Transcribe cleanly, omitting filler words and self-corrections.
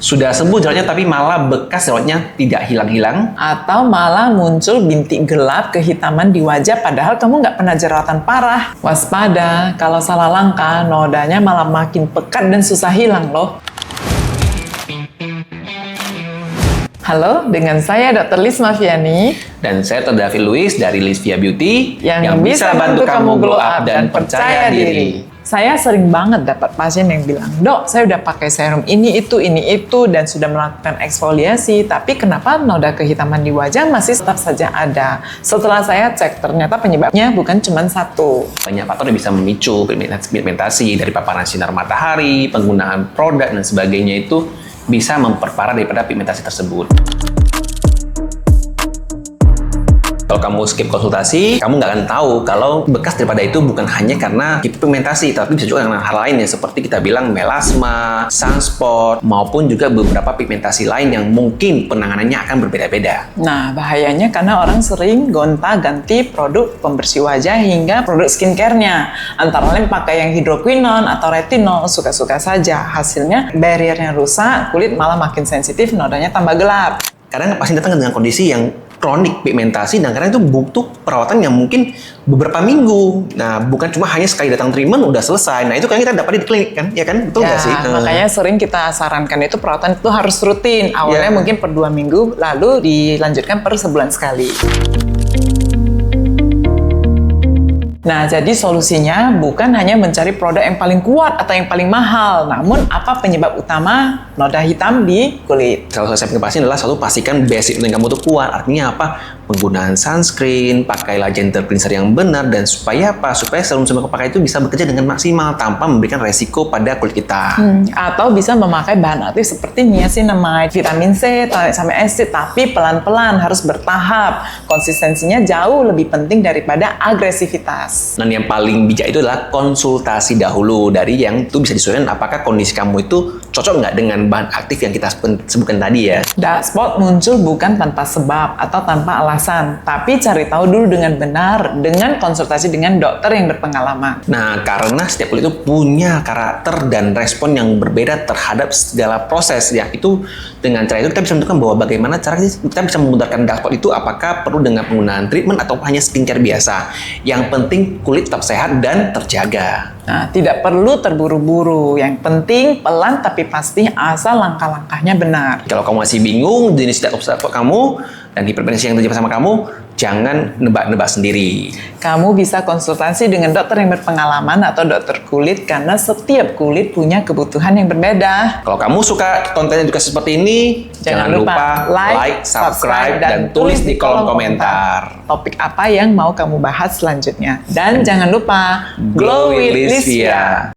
Sudah sembuh jerawatnya tapi malah bekas jerawatnya tidak hilang-hilang. Atau malah muncul bintik gelap kehitaman di wajah padahal kamu nggak pernah jerawatan parah. Waspada, kalau salah langkah, nodanya malah makin pekat dan susah hilang loh. Halo, dengan saya Dr. Liz Mafiani. Dan saya Dr. David Luiz dari Lisvia Beauty yang bisa bantu kamu glow up dan percaya diri. Saya sering banget dapat pasien yang bilang, "Dok, saya udah pakai serum ini itu, dan sudah melakukan eksfoliasi, tapi kenapa noda kehitaman di wajah masih tetap saja ada?" Setelah saya cek, ternyata penyebabnya bukan cuma satu. Banyak faktor yang bisa memicu pigmentasi dari paparan sinar matahari, penggunaan produk, dan sebagainya itu bisa memperparah daripada pigmentasi tersebut. Kalau kamu skip konsultasi, kamu nggak akan tahu kalau bekas daripada itu bukan hanya karena pigmentasi, tapi bisa juga karena hal lainnya seperti kita bilang melasma, sunspot, maupun juga beberapa pigmentasi lain yang mungkin penanganannya akan berbeda-beda. Nah, bahayanya karena orang sering gonta-ganti produk pembersih wajah hingga produk skincare-nya. Antara lain pakai yang hidroquinone atau retinol, suka-suka saja. Hasilnya barriernya rusak, kulit malah makin sensitif, nodanya tambah gelap. Kadang pasien datang dengan kondisi yang kronik pigmentasi dan kadang itu butuh perawatan yang mungkin beberapa minggu. Nah, bukan cuma hanya sekali datang treatment udah selesai. Nah, itu kan kita dapat di klinik kan, ya kan? Betul nggak sih? Makanya sering kita sarankan itu perawatan itu harus rutin. Awalnya mungkin per 2 minggu, lalu dilanjutkan per sebulan sekali. Nah, jadi solusinya bukan hanya mencari produk yang paling kuat atau yang paling mahal, namun apa penyebab utama noda hitam di kulit. Kalau saya pasien adalah selalu pastikan basic yang kamu tuh kuat. Artinya apa? Penggunaan sunscreen, pakailah gentle cleanser yang benar, dan supaya apa? Supaya serum yang kamu pakai itu bisa bekerja dengan maksimal tanpa memberikan resiko pada kulit kita. Atau bisa memakai bahan aktif seperti niacinamide, vitamin C, sampai acid, tapi pelan-pelan, harus bertahap. Konsistensinya jauh lebih penting daripada agresivitas. Dan yang paling bijak itu adalah konsultasi dahulu dari yang itu bisa disesuaikan apakah kondisi kamu itu cocok nggak dengan bahan aktif yang kita sebutkan tadi ya. Dark spot muncul bukan tanpa sebab atau tanpa alasan, tapi cari tahu dulu dengan benar dengan konsultasi dengan dokter yang berpengalaman. Nah, karena setiap kulit itu punya karakter dan respon yang berbeda terhadap segala proses ya. Itu dengan cara itu kita bisa menentukan bahwa bagaimana cara kita bisa memudahkan dark spot itu, apakah perlu dengan penggunaan treatment atau hanya skincare biasa. Yang penting kulit tetap sehat dan terjaga. Nah, tidak perlu terburu-buru. Yang penting pelan tapi pasti, asal langkah-langkahnya benar. Kalau kamu masih bingung jenis dark spot kamu dan hipertensi yang terjadi sama kamu, jangan nebak-nebak sendiri. Kamu bisa konsultasi dengan dokter yang berpengalaman atau dokter kulit karena setiap kulit punya kebutuhan yang berbeda. Kalau kamu suka konten edukasi seperti ini, jangan lupa like, subscribe, dan tulis di kolom komentar topik apa yang mau kamu bahas selanjutnya. Dan jangan lupa glow with Lisvia.